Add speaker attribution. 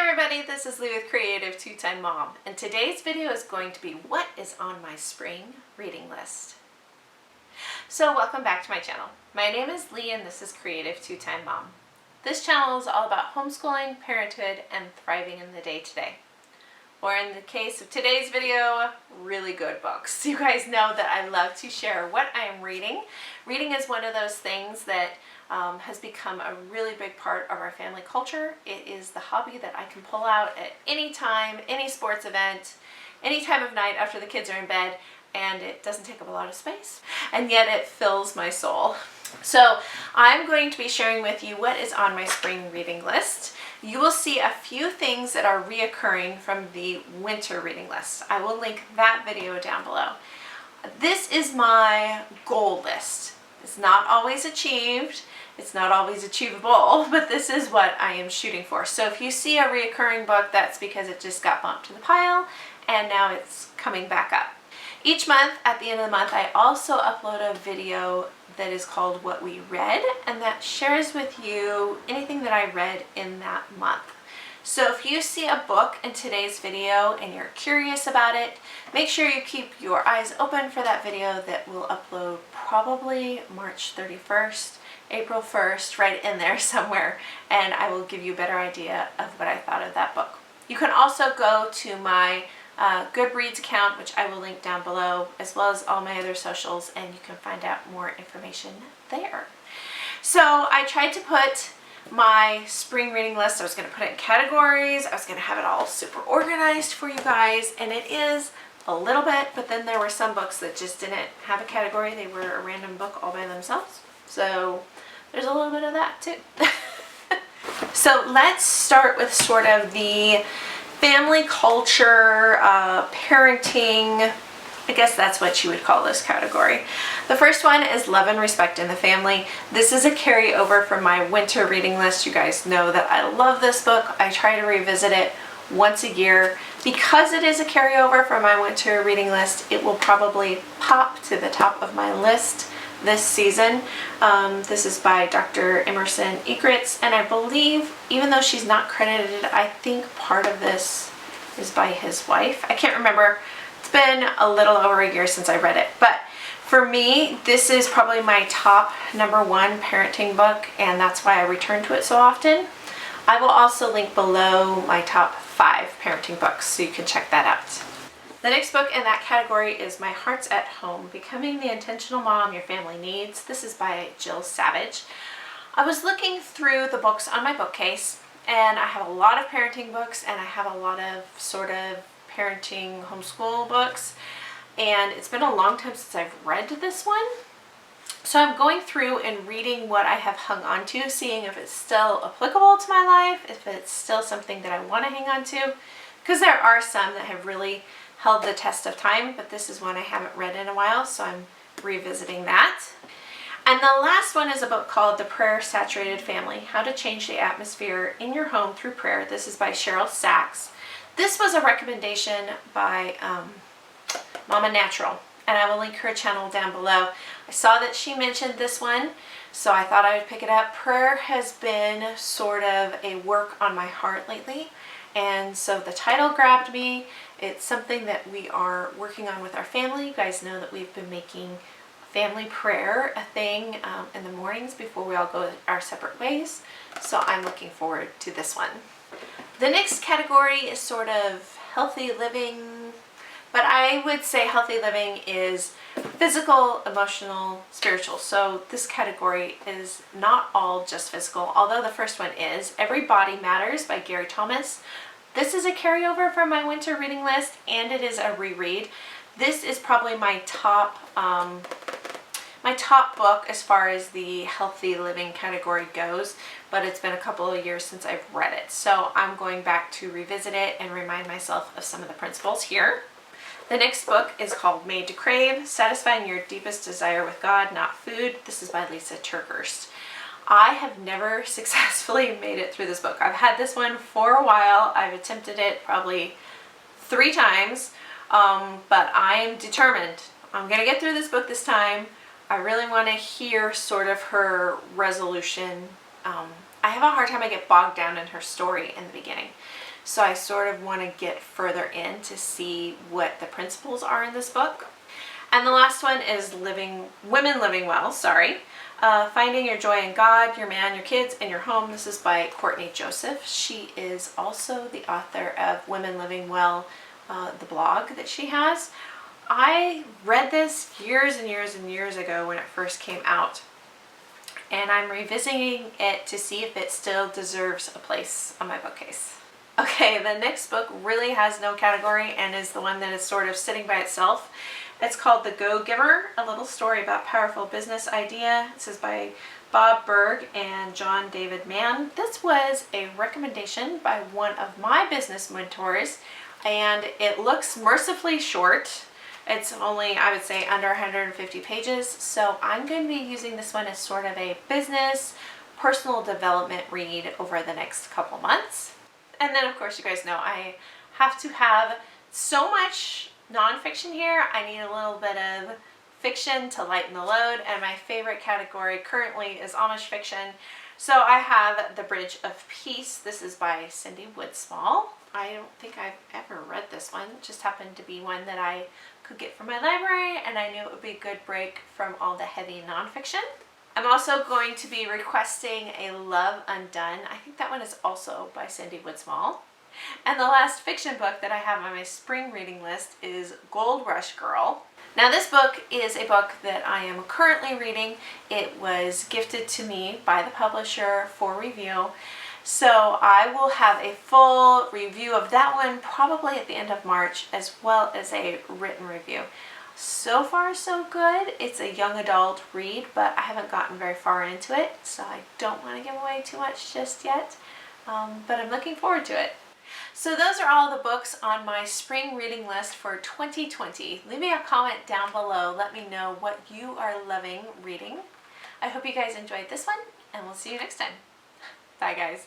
Speaker 1: everybody, this is Lee with Creative2xmom, and today's video is going to be what is on my spring reading list. So welcome back to my channel. My name is Lee and this is Creative2xmom. This channel is all about homeschooling, parenthood, and thriving in the day-to-day. Or in the case of today's video, really good books. You guys know that I love to share what I am reading. Reading is one of those things that has become a really big part of our family culture. It is the hobby that I can pull out at any time, any sports event, any time of night after the kids are in bed, and it doesn't take up a lot of space, and yet it fills my soul. So I'm going to be sharing with you what is on my spring reading list. You will see a few things that are reoccurring from the winter reading list. I will link that video down below. This is my goal list. It's not always achieved. It's not always achievable, but this is what I am shooting for. So if you see a reoccurring book, that's because it just got bumped to the pile and now it's coming back up. Each month, at the end of the month, I also upload a video that is called What We Read, and that shares with you anything that I read in that month. So if you see a book in today's video and you're curious about it, make sure you keep your eyes open for that video that will upload probably March 31st, April 1st, right in there somewhere, and I will give you a better idea of what I thought of that book. You can also go to my Goodreads account, which I will link down below, as well as all my other socials, and you can find out more information there. So I tried to put my spring reading list, I was going to put it in categories, I was going to have it all super organized for you guys, and it is a little bit, but then there were some books that just didn't have a category. They were a random book all by themselves. So there's a little bit of that too. So let's start with sort of the family culture, parenting, I guess that's what you would call this category. The first one is Love and Respect in the Family. This is a carryover from my winter reading list. You guys know that I love this book. I try to revisit it once a year. Because it is a carryover from my winter reading list, it will probably pop to the top of my list this season. This is by Dr. Emerson Egritz, and I believe, even though she's not credited, I think part of this is by his wife. I can't remember. It's been a little over a year since I read it, but for me, this is probably my top #1 parenting book, and that's why I return to it so often. I will also link below my top 5 parenting books, so you can check that out. The next book in that category is My Heart's at Home, Becoming the Intentional Mom Your Family Needs. This is by Jill Savage. I was looking through the books on my bookcase, and I have a lot of parenting books, and I have a lot of sort of parenting homeschool books, and it's been a long time since I've read this one. So I'm going through and reading what I have hung on to, seeing if it's still applicable to my life, if it's still something that I want to hang on to, because there are some that have really held the test of time, but this is one I haven't read in a while, so I'm revisiting that. And the last one is a book called The Prayer Saturated Family, How to Change the Atmosphere in Your Home Through Prayer. This is by Cheryl Sachs. This was a recommendation by Mama Natural, and I will link her channel down below. I saw that she mentioned this one, so I thought I would pick it up. Prayer has been sort of a work on my heart lately, and so the title grabbed me. It's something that we are working on with our family. You guys know that we've been making family prayer a thing in the mornings before we all go our separate ways. So I'm looking forward to this one. The next category is sort of healthy living, but I would say healthy living is physical, emotional, spiritual. So this category is not all just physical, although the first one is. Every Body Matters by Gary Thomas. This is a carryover from my winter reading list, and it is a reread. This is probably my top book as far as the healthy living category goes, but it's been a couple of years since I've read it. So I'm going back to revisit it and remind myself of some of the principles here. The next book is called Made to Crave, Satisfying Your Deepest Desire with God, Not Food. This is by Lisa TerKeurst. I have never successfully made it through this book. I've had this one for a while. I've attempted it probably 3 times, but I'm determined. I'm going to get through this book this time. I really want to hear sort of her resolution. I have a hard time. I get bogged down in her story in the beginning. so I sort of want to get further in to see what the principles are in this book. And the last one is Women Living Well, Finding Your Joy in God, Your Man, Your Kids, and Your Home. This is by Courtney Joseph. She is also the author of Women Living Well, the blog that she has. I read this years and years and years ago when it first came out, and I'm revisiting it to see if it still deserves a place on my bookcase. Okay, the next book really has no category and is the one that is sort of sitting by itself. It's called The Go-Giver, a little story about powerful business idea. This is by Bob Berg and John David Mann. This was a recommendation by one of my business mentors, and it looks mercifully short. It's only, I would say, under 150 pages, so I'm going to be using this one as sort of a business, personal development read over the next couple months. And then, of course, you guys know I have to have so much nonfiction here. I need a little bit of fiction to lighten the load, and my favorite category currently is Amish Fiction. So I have The Bridge of Peace. This is by Cindy Woodsmall. I don't think I've ever read this one. It just happened to be one that I could get from my library, and I knew it would be a good break from all the heavy nonfiction. I'm also going to be requesting A Love Undone. I think that one is also by Cindy Woodsmall. And the last fiction book that I have on my spring reading list is Gold Rush Girl. Now this book is a book that I am currently reading. It was gifted to me by the publisher for review. So I will have a full review of that one probably at the end of March, as well as a written review. So far so good. It's a young adult read, but I haven't gotten very far into it, so I don't want to give away too much just yet, but I'm looking forward to it. So those are all the books on my spring reading list for 2020. Leave me a comment down below. Let me know what you are loving reading. I hope you guys enjoyed this one, and we'll see you next time. Bye, guys.